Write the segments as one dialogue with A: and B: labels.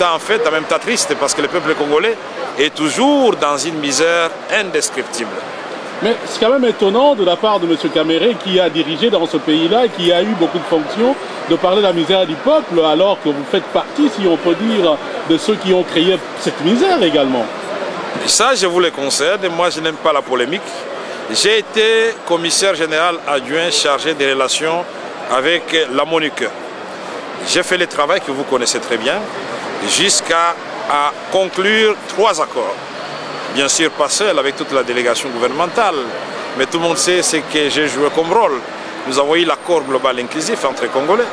A: temps fête, en même temps triste, parce que le peuple congolais est toujours dans une misère indescriptible.
B: Mais c'est quand même étonnant de la part de M. Kamere, qui a dirigé dans ce pays-là, qui a eu beaucoup de fonctions, de parler de la misère du peuple, alors que vous faites partie, si on peut dire, de ceux qui ont créé cette misère également.
A: Et ça, je vous le concède, moi je n'aime pas la polémique. J'ai été commissaire général adjoint chargé des relations avec la MONUC. J'ai fait le travail que vous connaissez très bien, jusqu'à conclure 3 accords. Bien sûr pas seul, avec toute la délégation gouvernementale, mais tout le monde sait ce que j'ai joué comme rôle. Nous avons eu l'accord global inclusif entre Congolais,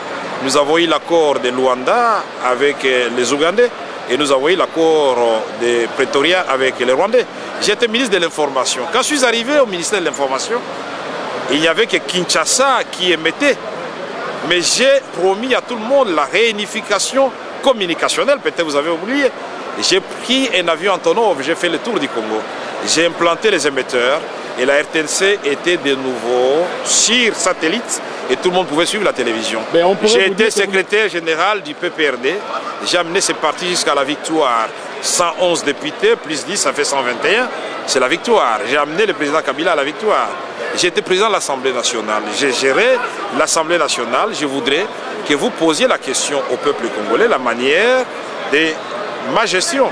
A: nous avons eu l'accord de Luanda avec les Ougandais, et nous avons eu l'accord de Pretoria avec les Rwandais. J'étais ministre de l'Information. Quand je suis arrivé au ministère de l'Information, il n'y avait que Kinshasa qui émettait. Mais j'ai promis à tout le monde la réunification communicationnelle, peut-être vous avez oublié. J'ai pris un avion Antonov, j'ai fait le tour du Congo. J'ai implanté les émetteurs et la RTNC était de nouveau sur satellite et tout le monde pouvait suivre la télévision. J'ai été secrétaire général du PPRD. J'ai amené ce parti jusqu'à la victoire. 111 députés, plus 10, ça fait 121. C'est la victoire. J'ai amené le président Kabila à la victoire. J'ai été président de l'Assemblée nationale. J'ai géré l'Assemblée nationale. Je voudrais que vous posiez la question au peuple congolais, la manière de ma gestion.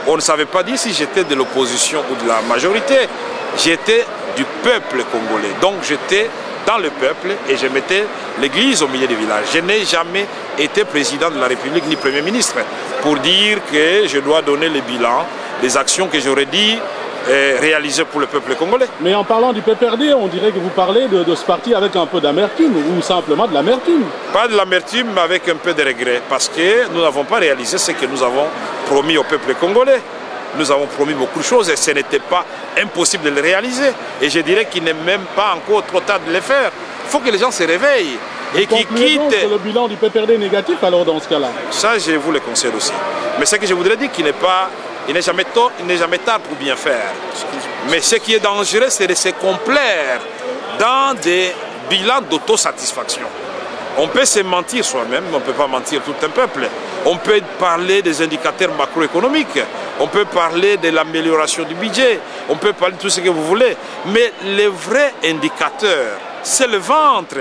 A: On ne savait pas dire si j'étais de l'opposition ou de la majorité. J'étais du peuple congolais. Donc j'étais dans le peuple et je mettais l'église au milieu du village. Je n'ai jamais été président de la République ni Premier ministre pour dire que je dois donner le bilan des actions que j'aurais dit réaliser pour le peuple congolais.
B: Mais en parlant du PPRD, on dirait que vous parlez de ce parti avec un peu d'amertume ou simplement de l'amertume.
A: Pas de l'amertume, mais avec un peu de regret, parce que nous n'avons pas réalisé ce que nous avons promis au peuple congolais. Nous avons promis beaucoup de choses et ce n'était pas impossible de les réaliser. Et je dirais qu'il n'est même pas encore trop tard de les faire. Il faut que les gens se réveillent et qu'ils quittent.
B: Que le bilan du PPRD est négatif alors dans ce cas-là.
A: Ça, je vous le conseille aussi. Mais ce que je voudrais dire, qu'il n'est pas... Il n'est jamais tard pour bien faire. Mais ce qui est dangereux, c'est de se complaire dans des bilans d'autosatisfaction. On peut se mentir soi-même, mais on ne peut pas mentir tout un peuple. On peut parler des indicateurs macroéconomiques, on peut parler de l'amélioration du budget, on peut parler de tout ce que vous voulez. Mais le vrai indicateur, c'est le ventre.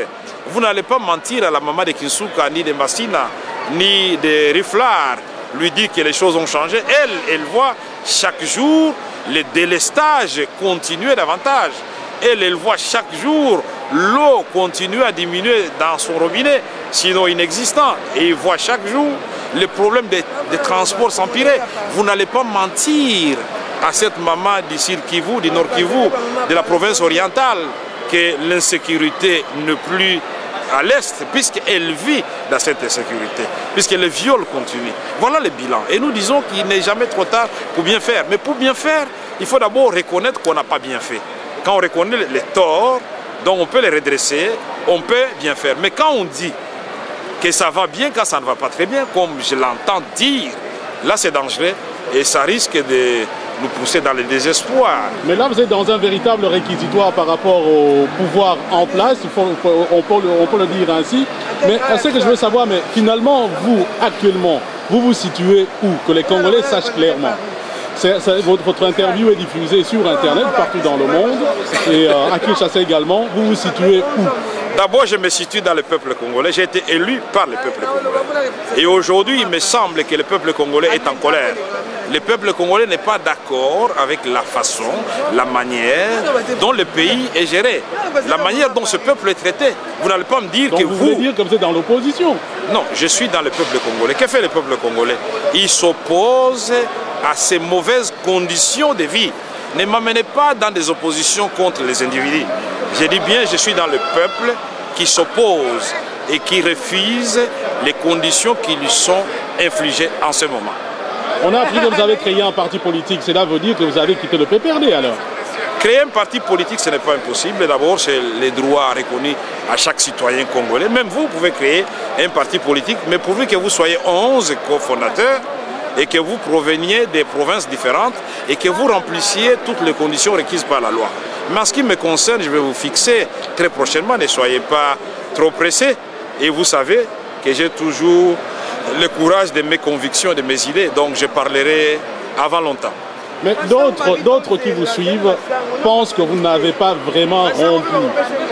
A: Vous n'allez pas mentir à la maman de Kinsuka, ni de Massina, ni de Riflar, lui dit que les choses ont changé. Elle voit chaque jour le délestage continuer davantage. Elle voit chaque jour l'eau continuer à diminuer dans son robinet, sinon inexistant. Et il voit chaque jour les problèmes de transport s'empirer. Vous n'allez pas mentir à cette maman du Sud Kivu, du Nord Kivu, de la province orientale, que l'insécurité n'est plus à l'Est, puisqu'elle vit dans cette insécurité, puisque le viol continue. Voilà le bilan. Et nous disons qu'il n'est jamais trop tard pour bien faire. Mais pour bien faire, il faut d'abord reconnaître qu'on n'a pas bien fait. Quand on reconnaît les torts, donc on peut les redresser, on peut bien faire. Mais quand on dit que ça va bien, quand ça ne va pas très bien, comme je l'entends dire, là c'est dangereux et ça risque de nous pousser dans le désespoir.
B: Mais là vous êtes dans un véritable réquisitoire par rapport au pouvoir en place, on peut le dire ainsi. Mais ce que je veux savoir, mais finalement vous actuellement, vous vous situez où? Que les Congolais sachent clairement. Votre interview est diffusée sur Internet partout dans le monde et à Kinshasa également. Vous vous situez où?
A: D'abord, je me situe dans le peuple congolais. J'ai été élu par le peuple congolais. Et aujourd'hui, il me semble que le peuple congolais est en colère. Le peuple congolais n'est pas d'accord avec la façon, la manière dont le pays est géré, la manière dont ce peuple est traité. Vous n'allez pas me dire
B: donc
A: que
B: vous voulez dire que vous êtes dans l'opposition?
A: Non, je suis dans le peuple congolais. Que fait le peuple congolais? Il s'oppose à ces mauvaises conditions de vie. Ne m'amenez pas dans des oppositions contre les individus. Je dis bien, je suis dans le peuple qui s'oppose et qui refuse les conditions qui lui sont infligées en ce moment.
B: On a appris que vous avez créé un parti politique. Cela veut dire que vous avez quitté le PPRD alors?
A: Créer un parti politique, ce n'est pas impossible. D'abord, c'est les droits reconnus à chaque citoyen congolais. Même vous pouvez créer un parti politique, mais pourvu que vous soyez 11 cofondateurs et que vous proveniez des provinces différentes et que vous remplissiez toutes les conditions requises par la loi. Mais en ce qui me concerne, je vais vous fixer très prochainement, ne soyez pas trop pressés. Et vous savez que j'ai toujours le courage de mes convictions et de mes idées. Donc je parlerai avant longtemps.
B: Mais d'autres qui vous suivent pensent que vous n'avez pas vraiment rompu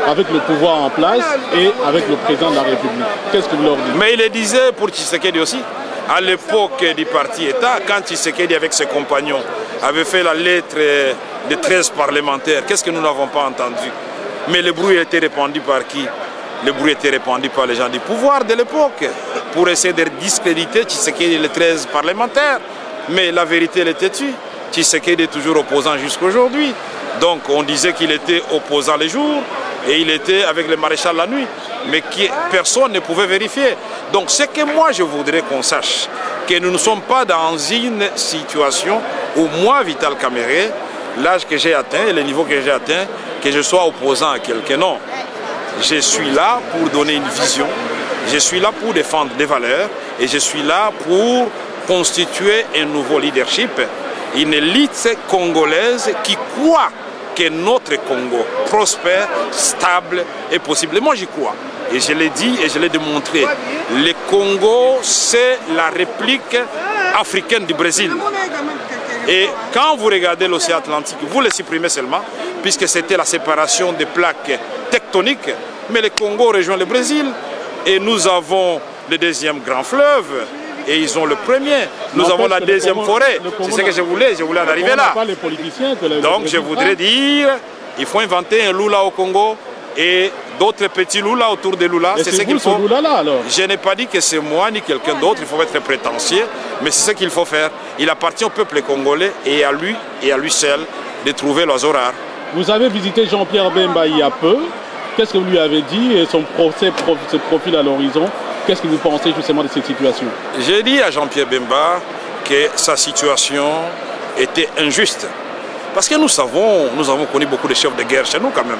B: avec le pouvoir en place et avec le président de la République. Qu'est-ce que vous leur dites?
A: Mais il le disait pour Tshisekedi aussi. À l'époque du parti État, quand Tshisekedi avec ses compagnons avait fait la lettre de 13 parlementaires, qu'est-ce que nous n'avons pas entendu? Mais le bruit était répandu par qui? Le bruit était répandu par les gens du pouvoir de l'époque pour essayer de discréditer Tshisekedi et les 13 parlementaires. Mais la vérité, elle était tue. Tshisekedi est toujours opposant jusqu'aujourd'hui. Donc on disait qu'il était opposant les jours et il était avec le maréchal la nuit. Mais personne ne pouvait vérifier. Donc ce que moi je voudrais qu'on sache, que nous ne sommes pas dans une situation où moi, Vital Kamerhe, l'âge que j'ai atteint et le niveau que j'ai atteint, que je sois opposant à quelqu'un. Non. Je suis là pour donner une vision, je suis là pour défendre des valeurs et je suis là pour constituer un nouveau leadership, une élite congolaise qui croit que notre Congo prospère, stable et possible. Et moi j'y crois. Et je l'ai dit et je l'ai démontré. Le Congo, c'est la réplique africaine du Brésil. Et quand vous regardez l'océan Atlantique, vous le supprimez seulement, puisque c'était la séparation des plaques tectoniques. Mais le Congo rejoint le Brésil. Et nous avons le deuxième grand fleuve. Et ils ont le premier. Nous avons la deuxième forêt. C'est ce que je voulais en arriver là. Donc je voudrais dire, il faut inventer un Lula au Congo et d'autres petits Lula autour de Lula.
B: C'est ce qu'il faut.
A: Je n'ai pas dit que c'est moi ni quelqu'un d'autre, il faut être prétentieux, mais c'est ce qu'il faut faire. Il appartient au peuple congolais et à lui seul de trouver l'oiseau rare.
B: Vous avez visité Jean-Pierre Bemba il y a peu. Qu'est-ce que vous lui avez dit et son profil à l'horizon? Qu'est-ce que vous pensez justement de cette situation?
A: J'ai dit à Jean-Pierre Bemba que sa situation était injuste. Parce que nous avons connu beaucoup de chefs de guerre chez nous quand même.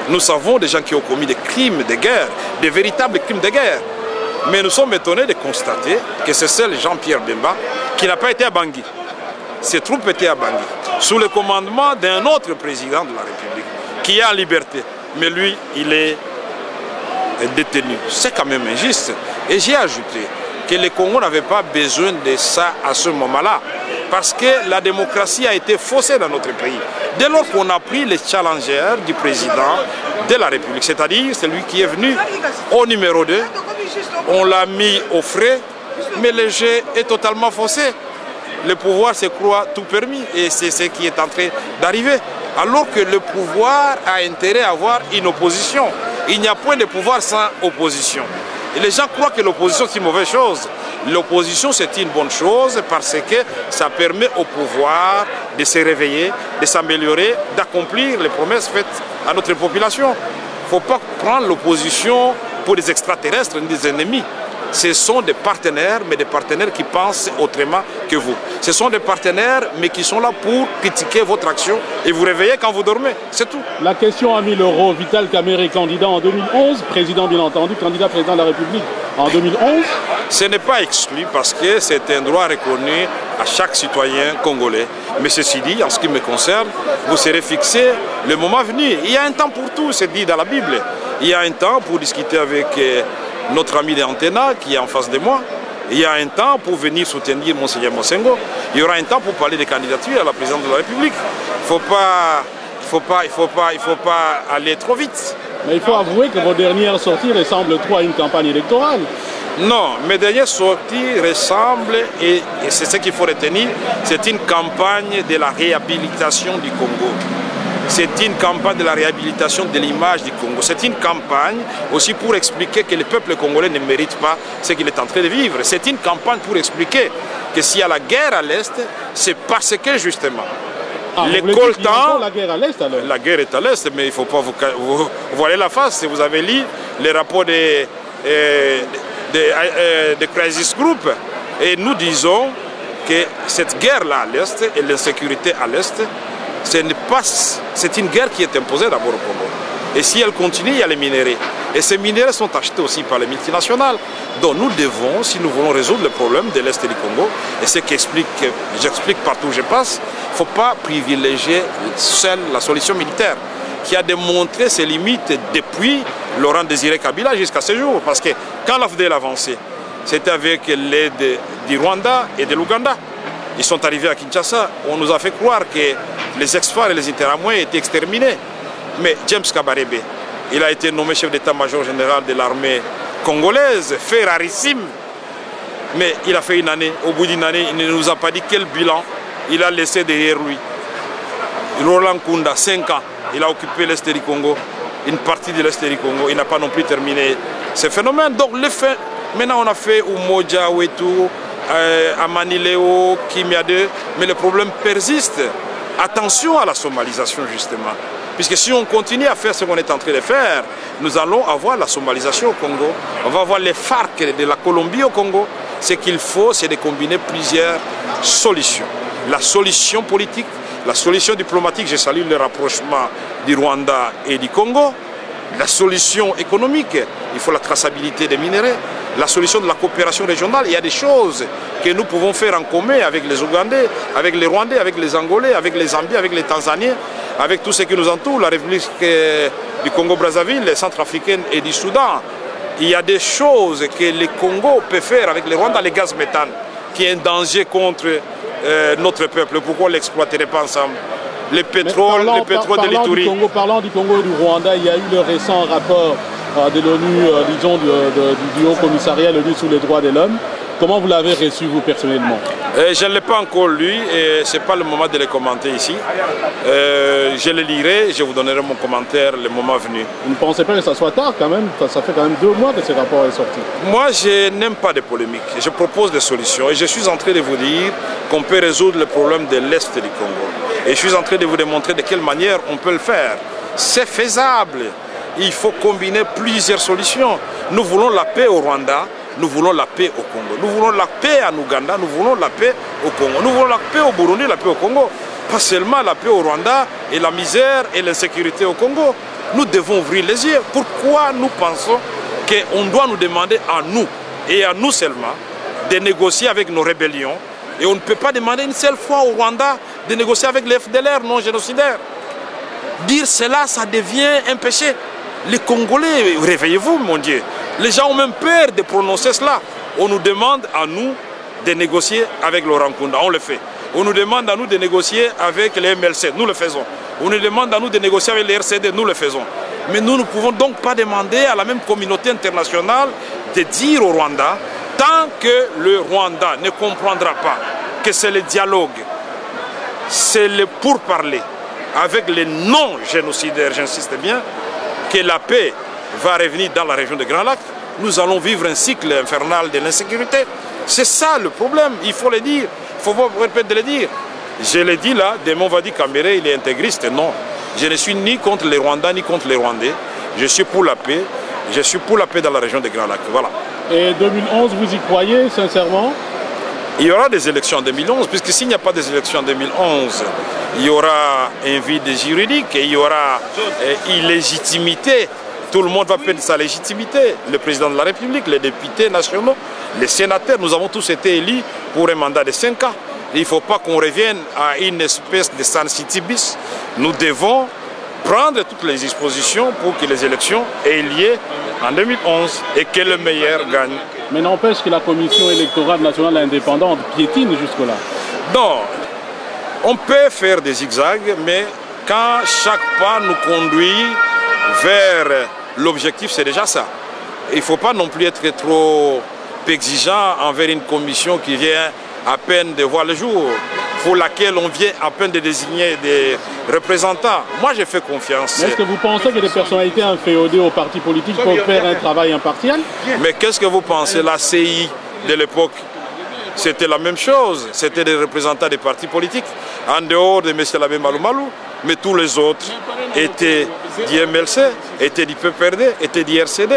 A: Nous savons des gens qui ont commis des crimes de guerre, des véritables crimes de guerre. Mais nous sommes étonnés de constater que c'est seul Jean-Pierre Bemba qui n'a pas été à Bangui. Ses troupes étaient à Bangui, sous le commandement d'un autre président de la République, qui est en liberté. Mais lui, il est détenu. C'est quand même injuste. Et j'ai ajouté que le Congo n'avait pas besoin de ça à ce moment-là. Parce que la démocratie a été faussée dans notre pays. Dès lors qu'on a pris les challengers du président de la République, c'est-à-dire celui qui est venu au numéro 2, on l'a mis au frais, mais le jeu est totalement faussé. Le pouvoir se croit tout permis et c'est ce qui est en train d'arriver. Alors que le pouvoir a intérêt à avoir une opposition. Il n'y a point de pouvoir sans opposition. Et les gens croient que l'opposition c'est une mauvaise chose. L'opposition c'est une bonne chose parce que ça permet au pouvoir de se réveiller, de s'améliorer, d'accomplir les promesses faites à notre population. Il ne faut pas prendre l'opposition pour des extraterrestres ni des ennemis. Ce sont des partenaires, mais des partenaires qui pensent autrement que vous. Ce sont des partenaires, mais qui sont là pour critiquer votre action et vous réveiller quand vous dormez. C'est tout.
B: La question a mis l'euro. Vital Kamerhe, candidat en 2011, président bien entendu, candidat président de la République en 2011.
A: Ce n'est pas exclu parce que c'est un droit reconnu à chaque citoyen congolais. Mais ceci dit, en ce qui me concerne, vous serez fixé le moment venu. Il y a un temps pour tout, c'est dit dans la Bible. Il y a un temps pour discuter avec notre ami d'Antena qui est en face de moi. Il y a un temps pour venir soutenir Monseigneur Mosengo. Il y aura un temps pour parler des candidatures à la présidence de la République. Il ne faut pas aller trop vite.
B: Mais il faut avouer que vos dernières sorties ressemblent trop à une campagne électorale.
A: Non, mes dernières sorties ressemblent, et c'est ce qu'il faut retenir, c'est une campagne de la réhabilitation du Congo. C'est une campagne de la réhabilitation de l'image du Congo. C'est une campagne aussi pour expliquer que le peuple congolais ne mérite pas ce qu'il est en train de vivre. C'est une campagne pour expliquer que s'il y a la guerre à l'Est, c'est parce que justement,
B: les coltans... La guerre à l'Est alors?
A: La guerre est à l'Est, mais il ne faut pas vous voiler la face. Si vous avez lu les rapports des Crisis Group, et nous disons que cette guerre-là à l'Est et l'insécurité à l'Est, c'est une guerre qui est imposée d'abord au Congo. Et si elle continue, il y a les minéraux. Et ces minéraux sont achetés aussi par les multinationales. Donc nous devons, si nous voulons résoudre le problème de l'Est du Congo, et ce que j'explique partout où je passe, il ne faut pas privilégier seule la solution militaire, qui a démontré ses limites depuis Laurent Désiré Kabila jusqu'à ce jour. Parce que quand l'AFDEL a avancé, c'était avec l'aide du Rwanda et de l'Ouganda. Ils sont arrivés à Kinshasa. On nous a fait croire que les ex-FAR et les Interamoués étaient exterminés. Mais James Kabarebe, il a été nommé chef d'état-major général de l'armée congolaise, fait rarissime. Mais il a fait une année. Au bout d'une année, il ne nous a pas dit quel bilan il a laissé derrière lui. Roland Kunda, 5 ans, il a occupé l'Est du Congo, une partie de l'Est du Congo. Il n'a pas non plus terminé ce phénomène. Donc le fait, maintenant on a fait Umoja, Wetu, Amanileo, Kimia 2, mais le problème persiste. Attention à la somalisation justement. Puisque si on continue à faire ce qu'on est en train de faire, nous allons avoir la somalisation au Congo. On va avoir les FARC de la Colombie au Congo. Ce qu'il faut, c'est de combiner plusieurs solutions. La solution politique, la solution diplomatique, je salue le rapprochement du Rwanda et du Congo. La solution économique, il faut la traçabilité des minerais. La solution de la coopération régionale, il y a des choses que nous pouvons faire en commun avec les Ougandais, avec les Rwandais, avec les Angolais, avec les Zambiens, avec les Tanzaniens, avec tout ce qui nous entoure, la République du Congo-Brazzaville, les Centrafricaines et du Soudan. Il y a des choses que le Congo peut faire avec le Rwanda, les gaz méthane, qui est un danger contre notre peuple. Pourquoi on ne l'exploiterait pas ensemble? Le pétrole de l'Ituri.
B: Parlant du Congo et du Rwanda, il y a eu le récent rapport de l'ONU, disons, du Haut Commissariat de l'ONU sur les droits de l'homme. Comment vous l'avez reçu, vous, personnellement?
A: Je ne l'ai pas encore lu et ce n'est pas le moment de le commenter ici. Je le lirai et je vous donnerai mon commentaire le moment venu.
B: Vous ne pensez pas que ça soit tard quand même? Ça fait quand même 2 mois que ce rapport est sorti.
A: Moi, je n'aime pas de polémiques. Je propose des solutions et je suis en train de vous dire qu'on peut résoudre le problème de l'Est du Congo. Et je suis en train de vous démontrer de quelle manière on peut le faire. C'est faisable. Il faut combiner plusieurs solutions. Nous voulons la paix au Rwanda. Nous voulons la paix au Congo. Nous voulons la paix en Ouganda. Nous voulons la paix au Congo. Nous voulons la paix au Burundi, la paix au Congo. Pas seulement la paix au Rwanda et la misère et l'insécurité au Congo. Nous devons ouvrir les yeux. Pourquoi nous pensons qu'on doit nous demander à nous et à nous seulement de négocier avec nos rébellions et on ne peut pas demander une seule fois au Rwanda de négocier avec les FDLR non génocidaires? Dire cela, ça devient un péché. Les Congolais, réveillez-vous, mon Dieu. Les gens ont même peur de prononcer cela. On nous demande à nous de négocier avec Laurent Kunda, on le fait. On nous demande à nous de négocier avec les MLC, nous le faisons. On nous demande à nous de négocier avec les RCD, nous le faisons. Mais nous ne pouvons donc pas demander à la même communauté internationale de dire au Rwanda, tant que le Rwanda ne comprendra pas que c'est le dialogue, c'est le pourparler avec les non-génocidaires, j'insiste bien, que la paix va revenir dans la région de Grand Lac, nous allons vivre un cycle infernal de l'insécurité. C'est ça le problème, il faut le dire, il faut pas répéter de le dire. Je l'ai dit là, demain on va dire Kambere, il est intégriste, non. Je ne suis ni contre les Rwandais ni contre les Rwandais, je suis pour la paix, je suis pour la paix dans la région de Grand Lac, voilà.
B: Et 2011, vous y croyez sincèrement?
A: Il y aura des élections en 2011, puisque s'il n'y a pas des élections en 2011, il y aura un vide juridique et il y aura illégitimité. Tout le monde va perdre sa légitimité. Le président de la République, les députés nationaux, les sénateurs, nous avons tous été élus pour un mandat de 5 ans. Il ne faut pas qu'on revienne à une espèce de Sun City bis. Nous devons prendre toutes les dispositions pour que les élections aient lieu en 2011 et que le meilleur gagne.
B: Mais n'empêche que la Commission électorale nationale indépendante piétine jusque-là.
A: Non, on peut faire des zigzags, mais quand chaque pas nous conduit vers l'objectif, c'est déjà ça. Il ne faut pas non plus être trop exigeant envers une commission qui vient à peine de voir le jour, pour laquelle on vient à peine de désigner des représentants. Moi, j'ai fait confiance.
B: Est-ce que vous pensez que des personnalités inféodées aux partis politiques peuvent faire un travail impartial?
A: Mais qu'est-ce que vous pensez? La CI de l'époque, c'était la même chose. C'était des représentants des partis politiques, en dehors de M. Labé Maloumalou. Mais tous les autres étaient du MLC, étaient du PPRD, étaient du RCD.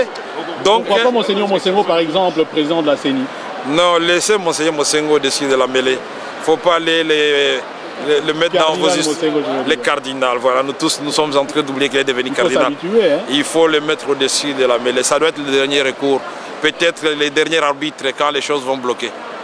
B: Donc, pourquoi pas Monseigneur Mosengo, par exemple, le président de la CENI?
A: Non, laissez Monseigneur Mosengo au-dessus de la mêlée. Il ne faut pas aller le mettre dans vos histoires. Les cardinals, voilà, nous tous, nous sommes en train d'oublier qu'il est devenu cardinal.
B: Hein?
A: Il faut le mettre au-dessus de la mêlée. Ça doit être le dernier recours. Peut-être les derniers arbitres quand les choses vont bloquer.